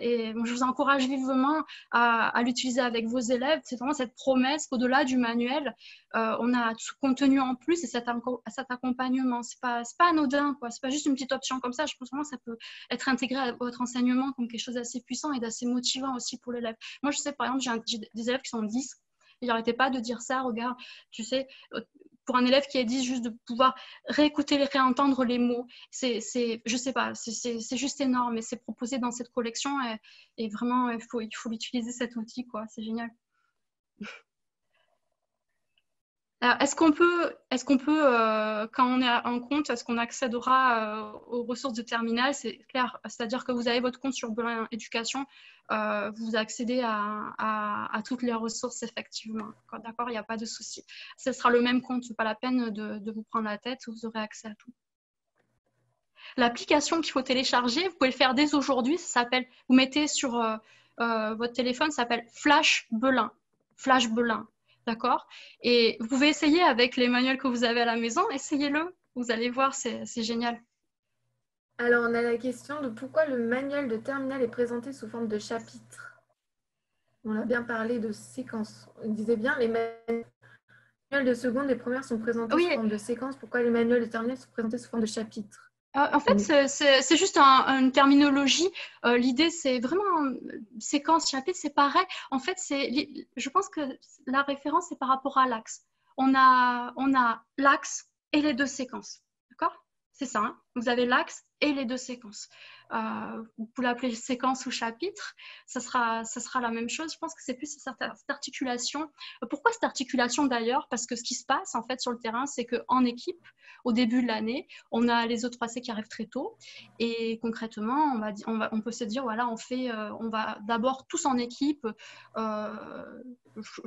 Et bon, je vous encourage vivement à l'utiliser avec vos élèves. C'est vraiment cette promesse qu'au-delà du manuel, on a tout contenu en plus et cet accompagnement. C'est pas anodin, quoi. C'est pas juste une petite option comme ça. Je pense vraiment que ça peut être intégré à votre enseignement comme quelque chose d'assez puissant et d'assez motivant aussi pour l'élève. Moi, je sais, par exemple, j'ai des élèves qui sont 10 et j'arrêtais pas de dire ça. Regarde, tu sais, pour un élève qui est 10, juste de pouvoir réécouter, réentendre les mots, je sais pas, c'est juste énorme et c'est proposé dans cette collection et vraiment, il faut l'utiliser cet outil, quoi. C'est génial. Alors, est-ce qu'on peut, quand on est en compte, est-ce qu'on accédera aux ressources de terminal? C'est clair, c'est-à-dire que vous avez votre compte sur Belin Éducation, vous accédez à toutes les ressources effectivement. D'accord, il n'y a pas de souci. Ce sera le même compte, pas la peine de vous prendre la tête, vous aurez accès à tout. L'application qu'il faut télécharger, vous pouvez le faire dès aujourd'hui. Ça s'appelle, vous mettez sur votre téléphone, ça s'appelle Flash Belin. Flash Belin. D'accord? Et vous pouvez essayer avec les manuels que vous avez à la maison, essayez-le, vous allez voir, c'est génial. Alors, on a la question de pourquoi le manuel de terminale est présenté sous forme de chapitre. On a bien parlé de séquence. On disait bien, les manuels de seconde et première sont présentés sous forme de séquence. Pourquoi les manuels de terminale sont présentés sous forme de chapitre? En fait, c'est juste une terminologie. L'idée, c'est vraiment séquence, chapitre, c'est pareil. En fait, je pense que la référence, c'est par rapport à l'axe. On a l'axe et les deux séquences. D'accord? C'est ça. Hein, vous avez l'axe et les deux séquences. Vous pouvez l'appeler séquence ou chapitre. Ça sera la même chose. Je pense que c'est plus cette articulation. Pourquoi cette articulation d'ailleurs? Parce que ce qui se passe en fait sur le terrain, c'est qu'en équipe, au début de l'année, on a les E3C qui arrivent très tôt et concrètement, on peut se dire voilà, on va d'abord tous en équipe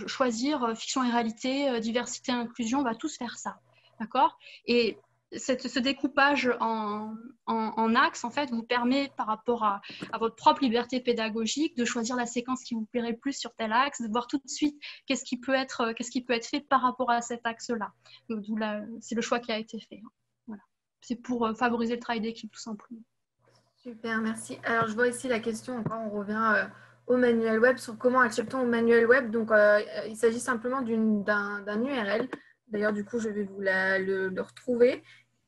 choisir fiction et réalité, diversité et inclusion, on va tous faire ça, d'accord? Et ce découpage en axes, en fait, vous permet, par rapport à votre propre liberté pédagogique, de choisir la séquence qui vous plairait le plus sur tel axe, de voir tout de suite qu'est-ce qui peut être fait par rapport à cet axe-là. C'est le choix qui a été fait. Voilà. C'est pour favoriser le travail d'équipe, tout simplement. Super, merci. Alors, je vois ici la question, encore, on revient au manuel web, sur comment acceptons au manuel web. Donc, il s'agit simplement d'un URL. D'ailleurs, du coup, je vais vous le retrouver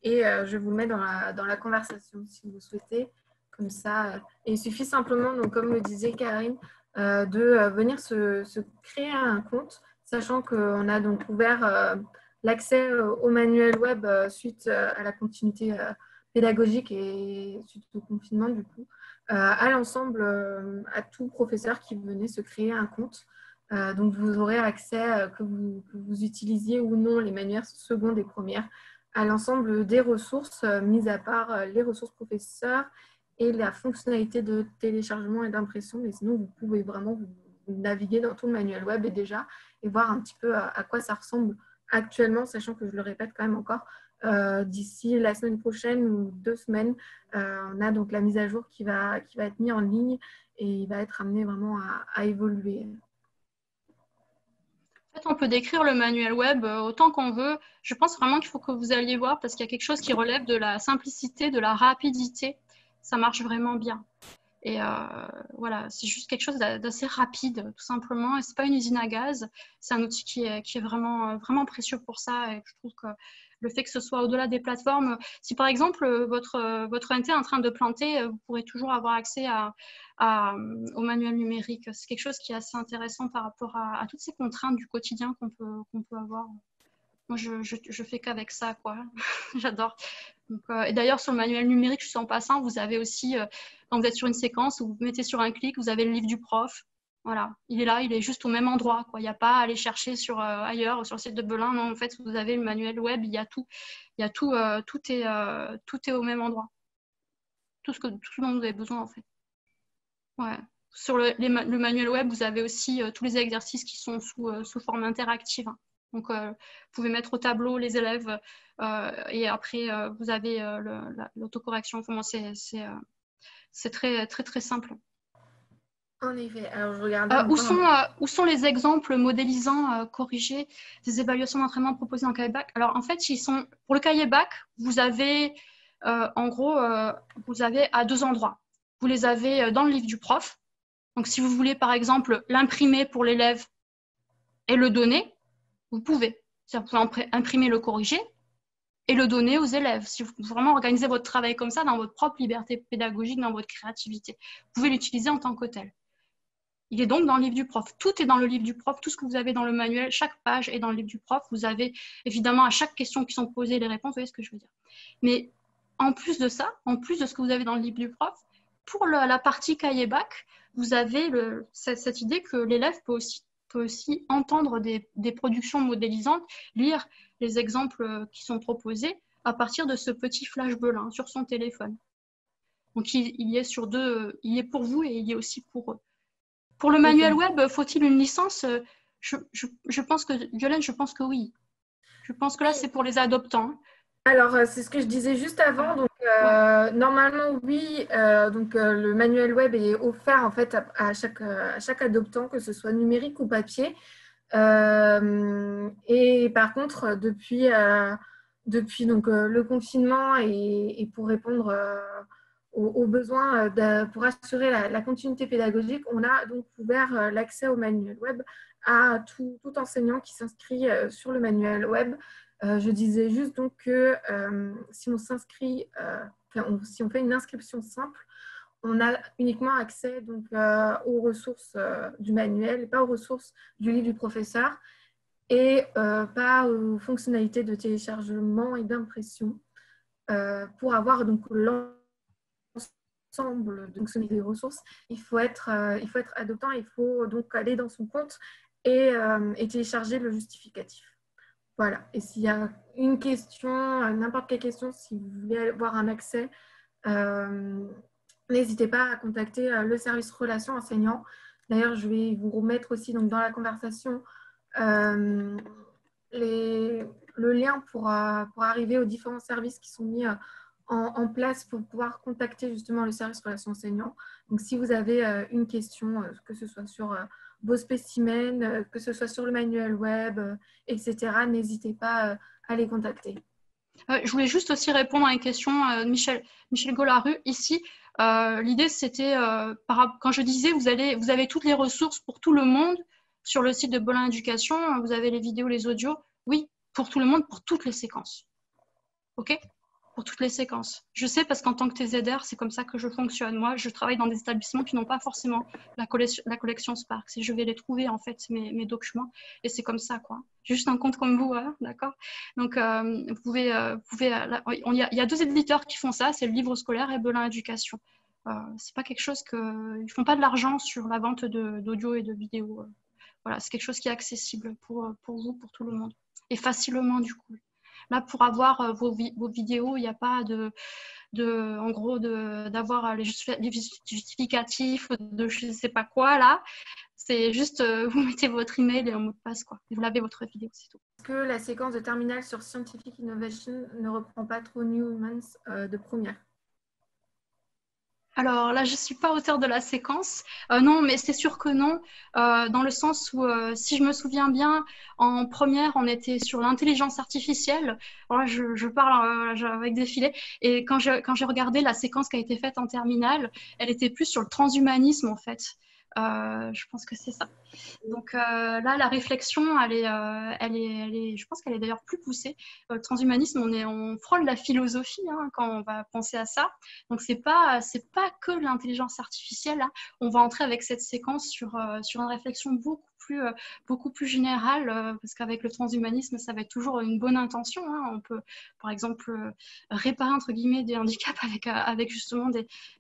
et je vous le mets dans la conversation si vous souhaitez. Comme ça, et il suffit simplement, donc, comme le disait Karine, de venir se créer un compte, sachant qu'on a donc ouvert l'accès au manuel web suite à la continuité pédagogique et suite au confinement, du coup, à l'ensemble, à tout professeur qui venait se créer un compte. Donc, vous aurez accès, que vous utilisiez ou non les manuels secondes et premières, à l'ensemble des ressources, mis à part les ressources professeurs et la fonctionnalité de téléchargement et d'impression. Mais sinon, vous pouvez vraiment vous naviguer dans tout le manuel web et voir un petit peu à quoi ça ressemble actuellement, sachant que je le répète quand même encore, d'ici la semaine prochaine ou 2 semaines, on a donc la mise à jour qui va être mise en ligne et il va être amené vraiment à évoluer. En fait, on peut décrire le manuel web autant qu'on veut. Je pense vraiment qu'il faut que vous alliez voir parce qu'il y a quelque chose qui relève de la simplicité, de la rapidité. Ça marche vraiment bien. Et voilà, c'est juste quelque chose d'assez rapide, tout simplement. Et c'est pas une usine à gaz. C'est un outil qui est vraiment, vraiment précieux pour ça. Et je trouve que Le fait que ce soit au-delà des plateformes, si par exemple votre NT est en train de planter, vous pourrez toujours avoir accès au manuel numérique. C'est quelque chose qui est assez intéressant par rapport à toutes ces contraintes du quotidien qu'on peut avoir. Moi, je fais qu'avec ça, quoi. J'adore. Donc, et d'ailleurs, sur le manuel numérique, juste en passant, vous avez aussi, quand vous êtes sur une séquence, vous mettez sur un clic, vous avez le livre du prof. Voilà, il est là, il est juste au même endroit, quoi. Il n'y a pas à aller chercher ailleurs, sur le site de Belin. Non, en fait, vous avez le manuel web, il y a tout. Il y a tout, tout est au même endroit. Tout ce dont vous avez besoin, en fait. Ouais. Sur le manuel web, vous avez aussi tous les exercices qui sont sous forme interactive. Hein. Donc, vous pouvez mettre au tableau les élèves et après, vous avez l'autocorrection. Enfin, c'est très, très, très simple. En effet. Alors, je regarde. Où sont les exemples modélisants corrigés des évaluations d'entraînement proposées en cahier bac? Alors, en fait, pour le cahier bac, vous avez, en gros, vous avez à 2 endroits. Vous les avez dans le livre du prof. Donc, si vous voulez, par exemple, l'imprimer pour l'élève et le donner, vous pouvez. Vous pouvez imprimer, le corriger et le donner aux élèves. Si vous vraiment organisez votre travail comme ça, dans votre propre liberté pédagogique, dans votre créativité, vous pouvez l'utiliser en tant que tel. Il est donc dans le livre du prof. Tout est dans le livre du prof. Tout ce que vous avez dans le manuel, chaque page est dans le livre du prof. Vous avez évidemment à chaque question qui sont posées les réponses. Vous voyez ce que je veux dire. Mais en plus de ça, en plus de ce que vous avez dans le livre du prof, pour la partie cahier bac, vous avez cette idée que l'élève peut aussi entendre des productions modélisantes, lire les exemples qui sont proposés à partir de ce petit flash Belin sur son téléphone. Donc il y est pour vous et il y est aussi pour eux. Pour le manuel web, faut-il une licence? Je pense que, Violaine, je pense que oui. Je pense que là, c'est pour les adoptants. Alors, c'est ce que je disais juste avant. Donc, normalement, oui. Donc, le manuel web est offert en fait à chaque adoptant, que ce soit numérique ou papier. Et par contre, depuis donc, le confinement et pour répondre aux besoins pour assurer la continuité pédagogique, on a donc ouvert l'accès au manuel web à tout enseignant qui s'inscrit sur le manuel web. Je disais juste donc que si on s'inscrit, si on fait une inscription simple, on a uniquement accès donc, aux ressources du manuel, pas aux ressources du livre du professeur et pas aux fonctionnalités de téléchargement et d'impression pour avoir donc l'ensemble des ressources. Il faut être adoptant, il faut donc aller dans son compte et télécharger le justificatif. Voilà. Et s'il y a une question, n'importe quelle question, si vous voulez avoir un accès, n'hésitez pas à contacter le service relations enseignants. D'ailleurs, je vais vous remettre aussi donc, dans la conversation le lien pour arriver aux différents services qui sont mis en place pour pouvoir contacter justement le service relations enseignants. Donc, si vous avez une question, que ce soit sur vos spécimens, que ce soit sur le manuel web, etc., n'hésitez pas à les contacter. Je voulais juste aussi répondre à une question de Michel Golaru. Ici, l'idée, c'était, quand je disais, vous avez toutes les ressources pour tout le monde sur le site de Belin Éducation. Vous avez les vidéos, les audios. Oui, pour tout le monde, pour toutes les séquences. OK ? Pour toutes les séquences. Je sais parce qu'en tant que TZR, c'est comme ça que je fonctionne. Moi, je travaille dans des établissements qui n'ont pas forcément la collection Spark. Je vais les trouver, en fait, mes documents. Et c'est comme ça, quoi. J'ai juste un compte comme vous, hein, d'accord? Donc, vous pouvez il y a 2 éditeurs qui font ça. C'est le livre scolaire et Belin Éducation. C'est pas quelque chose ils font pas de l'argent sur la vente d'audio et de vidéos. Voilà, c'est quelque chose qui est accessible pour vous, pour tout le monde. Et facilement, du coup. Là, pour avoir vos vidéos, il n'y a pas en gros, d'avoir les justificatifs de je ne sais pas quoi, là. C'est juste, vous mettez votre email et un mot de passe, quoi. Et vous l'avez votre vidéo, c'est tout. Est-ce que la séquence de terminale sur Scientific Innovation ne reprend pas trop New Humans de première? Alors là, je ne suis pas auteure de la séquence. Non, mais c'est sûr que non, dans le sens où, si je me souviens bien, en première, on était sur l'intelligence artificielle. Alors là, je parle avec des filets. Et quand j'ai regardé la séquence qui a été faite en terminale, elle était plus sur le transhumanisme, en fait. Je pense que c'est ça. Donc là, la réflexion, je pense qu'elle est d'ailleurs plus poussée. Le transhumanisme, on frôle la philosophie hein, quand on va penser à ça. Donc c'est pas que l'intelligence artificielle. Hein. On va entrer avec cette séquence sur une réflexion beaucoup plus générale, parce qu'avec le transhumanisme, ça va être toujours une bonne intention. Hein. On peut, par exemple, réparer entre guillemets des handicaps avec justement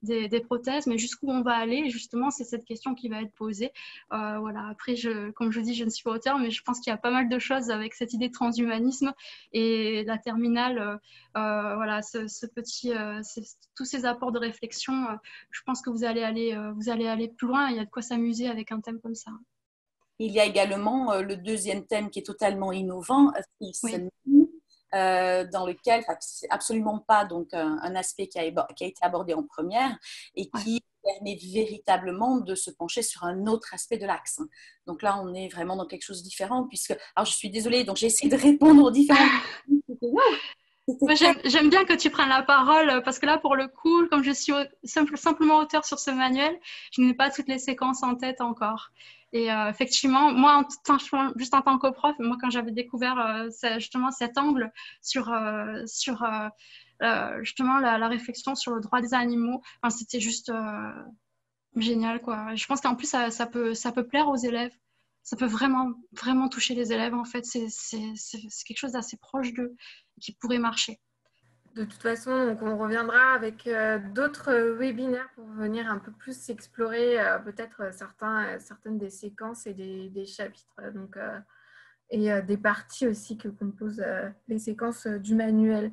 des prothèses, mais jusqu'où on va aller, justement, c'est cette question qui va être posée. Voilà. Après, comme je dis, je ne suis pas auteur, mais je pense qu'il y a pas mal de choses avec cette idée de transhumanisme et la terminale. Voilà, tous ces apports de réflexion, je pense que vous allez aller plus loin. Il y a de quoi s'amuser avec un thème comme ça. Il y a également le deuxième thème qui est totalement innovant, Oui. dans lequel c'est absolument pas donc un aspect qui a été abordé en première et qui permet véritablement de se pencher sur un autre aspect de l'axe. Donc là, on est vraiment dans quelque chose de différent puisque, alors je suis désolée, donc j'ai essayé de répondre aux différentes Moi, j'aime bien que tu prennes la parole parce que là, pour le coup, comme je suis simplement auteur sur ce manuel, je n'ai pas toutes les séquences en tête encore. Et effectivement, moi, juste en tant que prof, moi, quand j'avais découvert justement cet angle sur justement la réflexion sur le droit des animaux, enfin, c'était juste génial, quoi. Je pense qu'en plus, ça peut plaire aux élèves. Ça peut vraiment, vraiment toucher les élèves, en fait. C'est quelque chose d'assez proche d'eux qui pourrait marcher. De toute façon, donc on reviendra avec d'autres webinaires pour venir un peu plus explorer peut-être certaines des séquences et des chapitres donc, et des parties aussi que composent les séquences du manuel.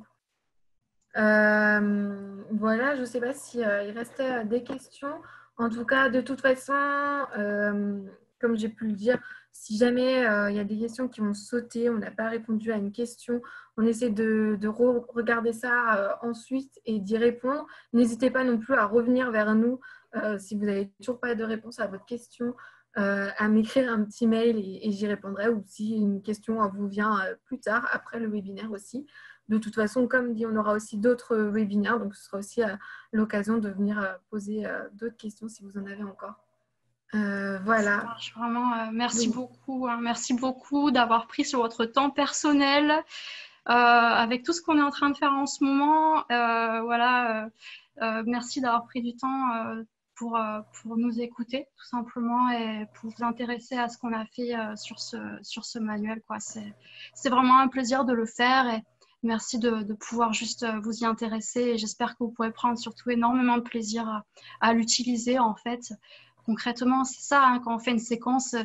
Voilà, je ne sais pas s'il restait des questions. En tout cas, de toute façon, comme j'ai pu le dire, si jamais il y a des questions qui ont sauté, on n'a pas répondu à une question, on essaie de regarder ça ensuite et d'y répondre. N'hésitez pas non plus à revenir vers nous si vous n'avez toujours pas de réponse à votre question, à m'écrire un petit mail et j'y répondrai, ou si une question vous vient plus tard, après le webinaire aussi. De toute façon, comme dit, on aura aussi d'autres webinaires, donc ce sera aussi l'occasion de venir poser d'autres questions si vous en avez encore. Voilà. Ça marche vraiment. Merci beaucoup. Hein, merci beaucoup d'avoir pris sur votre temps personnel. Avec tout ce qu'on est en train de faire en ce moment, voilà, merci d'avoir pris du temps pour nous écouter, tout simplement, et pour vous intéresser à ce qu'on a fait sur ce manuel, quoi. C'est vraiment un plaisir de le faire et merci de pouvoir juste vous y intéresser. Et j'espère que vous pourrez prendre surtout énormément de plaisir à l'utiliser, en fait. Concrètement, c'est ça, hein, quand on fait une séquence,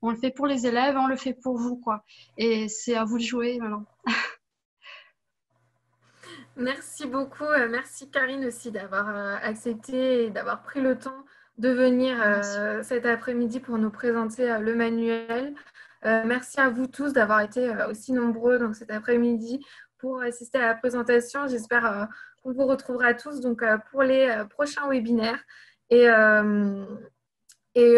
on le fait pour les élèves, on le fait pour vous, quoi. Et c'est à vous de jouer maintenant. Merci beaucoup. Merci Karine aussi d'avoir accepté et d'avoir pris le temps de venir cet après-midi pour nous présenter le manuel. Merci à vous tous d'avoir été aussi nombreux donc, cet après-midi pour assister à la présentation. J'espère qu'on vous retrouvera tous donc, pour les prochains webinaires. Et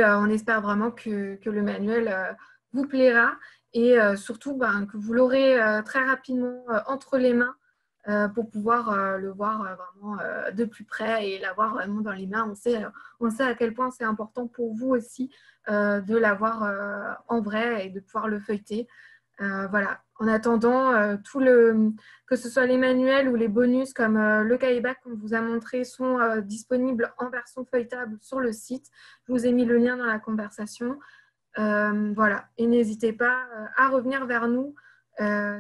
on espère vraiment que le manuel vous plaira et surtout que vous l'aurez très rapidement entre les mains pour pouvoir le voir vraiment de plus près et l'avoir vraiment dans les mains. On sait à quel point c'est important pour vous aussi de l'avoir en vrai et de pouvoir le feuilleter. Voilà. En attendant, que ce soit les manuels ou les bonus comme le cahier bac qu'on vous a montré sont disponibles en version feuilletable sur le site. Je vous ai mis le lien dans la conversation. Voilà. Et n'hésitez pas à revenir vers nous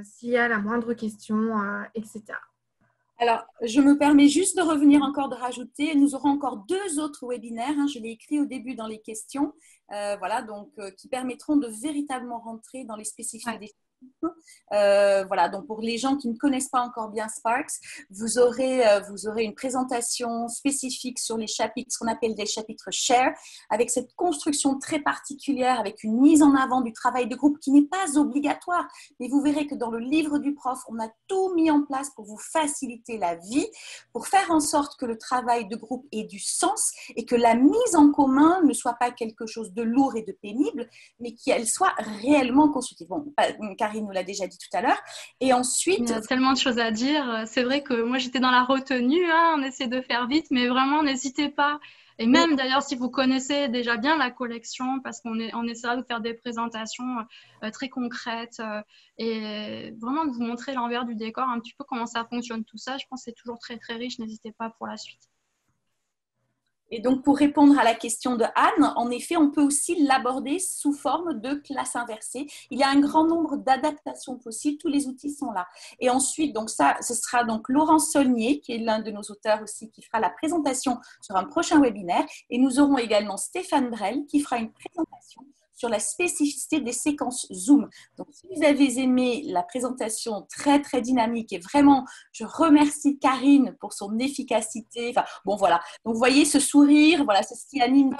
s'il y a la moindre question, etc. Alors, je me permets juste de revenir encore, de rajouter, nous aurons encore 2 autres webinaires, hein, je l'ai écrit au début dans les questions, voilà, donc qui permettront de véritablement rentrer dans les spécificités des voilà, donc pour les gens qui ne connaissent pas encore bien Sparks, vous aurez une présentation spécifique sur les chapitres, ce qu'on appelle des chapitres share, avec cette construction très particulière, avec une mise en avant du travail de groupe qui n'est pas obligatoire, mais vous verrez que dans le livre du prof, on a tout mis en place pour vous faciliter la vie, pour faire en sorte que le travail de groupe ait du sens et que la mise en commun ne soit pas quelque chose de lourd et de pénible, mais qu'elle soit réellement constructive. Bon, car Karine nous l'a déjà dit tout à l'heure. Et ensuite… Il y a tellement de choses à dire. C'est vrai que moi, j'étais dans la retenue, hein, on essaie de faire vite, mais vraiment, n'hésitez pas. Et même d'ailleurs, si vous connaissez déjà bien la collection, parce on essaiera de faire des présentations très concrètes et vraiment de vous montrer l'envers du décor, un petit peu comment ça fonctionne tout ça. Je pense que c'est toujours très, très riche. N'hésitez pas pour la suite. Et donc, pour répondre à la question de Anne, en effet, on peut aussi l'aborder sous forme de classe inversée. Il y a un grand nombre d'adaptations possibles. Tous les outils sont là. Et ensuite, donc ça, ce sera donc Laurent Saulnier, qui est l'un de nos auteurs aussi, qui fera la présentation sur un prochain webinaire. Et nous aurons également Stéphane Brel, qui fera une présentation sur la spécificité des séquences Zoom. Donc, si vous avez aimé la présentation très, très dynamique et vraiment, je remercie Karine pour son efficacité. Enfin, bon, voilà. Donc, vous voyez ce sourire, voilà, c'est ce qui anime.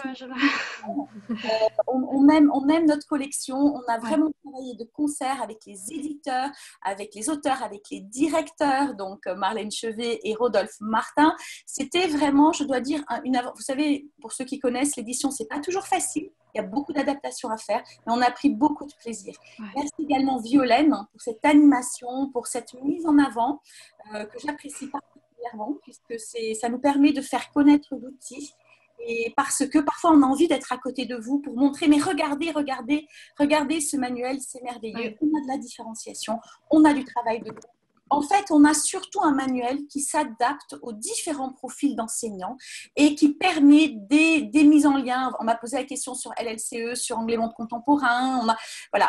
On aime notre collection. On a vraiment travaillé de concert avec les éditeurs, avec les auteurs, avec les directeurs, donc Marlène Chevet et Rodolphe Martin. C'était vraiment, je dois dire, vous savez, pour ceux qui connaissent l'édition, c'est pas toujours facile. Il y a beaucoup d'adaptations à faire, mais on a pris beaucoup de plaisir. Merci également Violaine pour cette animation, pour cette mise en avant que j'apprécie particulièrement, puisque ça nous permet de faire connaître l'outil. Et parce que parfois on a envie d'être à côté de vous pour montrer, mais regardez ce manuel, c'est merveilleux. On a de la différenciation, on a du travail de groupe. En fait, on a surtout un manuel qui s'adapte aux différents profils d'enseignants et qui permet des mises en lien. On m'a posé la question sur LLCE, sur Anglais Monde Contemporain.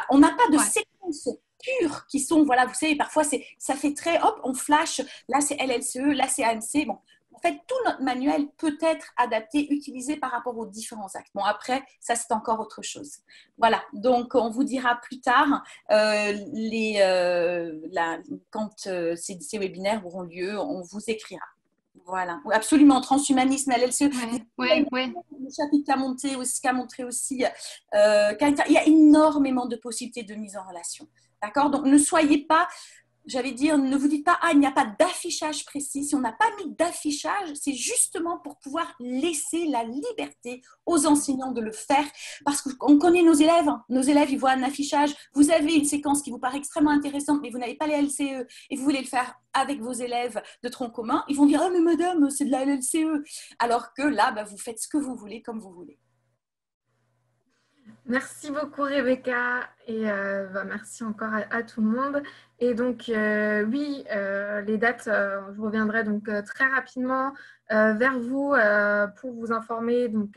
On n'a pas de séquences pures qui sont, voilà, vous savez, parfois ça fait très, hop, on flash, là c'est LLCE, là c'est ANC. Bon, en fait, tout notre manuel peut être adapté, utilisé par rapport aux différents actes. Bon, après, ça, c'est encore autre chose. Voilà, donc on vous dira plus tard quand ces webinaires auront lieu, on vous écrira. Voilà, absolument, transhumanisme, LLCE. Le chapitre qu'a montré aussi, il y a énormément de possibilités de mise en relation. D'accord? Donc, ne soyez pas… J'allais dire, ne vous dites pas, il n'y a pas d'affichage précis. Si on n'a pas mis d'affichage, c'est justement pour pouvoir laisser la liberté aux enseignants de le faire. Parce qu'on connaît nos élèves. Nos élèves, ils voient un affichage. Vous avez une séquence qui vous paraît extrêmement intéressante, mais vous n'avez pas les LCE et vous voulez le faire avec vos élèves de tronc commun. Ils vont dire, mais madame, c'est de la LCE. Alors que là, vous faites ce que vous voulez, comme vous voulez. Merci beaucoup Rebecca et merci encore à tout le monde. Et donc les dates, je reviendrai donc très rapidement vers vous pour vous informer donc,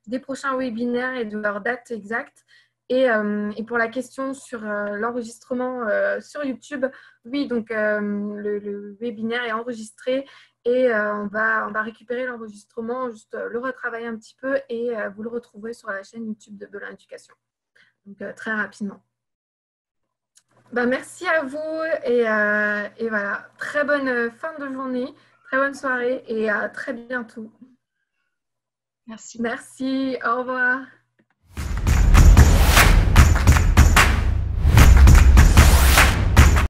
des prochains webinaires et de leurs dates exactes. Et pour la question sur l'enregistrement sur YouTube, oui, donc le webinaire est enregistré et on va récupérer l'enregistrement, juste le retravailler un petit peu et vous le retrouverez sur la chaîne YouTube de Belin Éducation. Donc très rapidement. Merci à vous et voilà, très bonne fin de journée, très bonne soirée et à très bientôt. Merci. Merci, au revoir.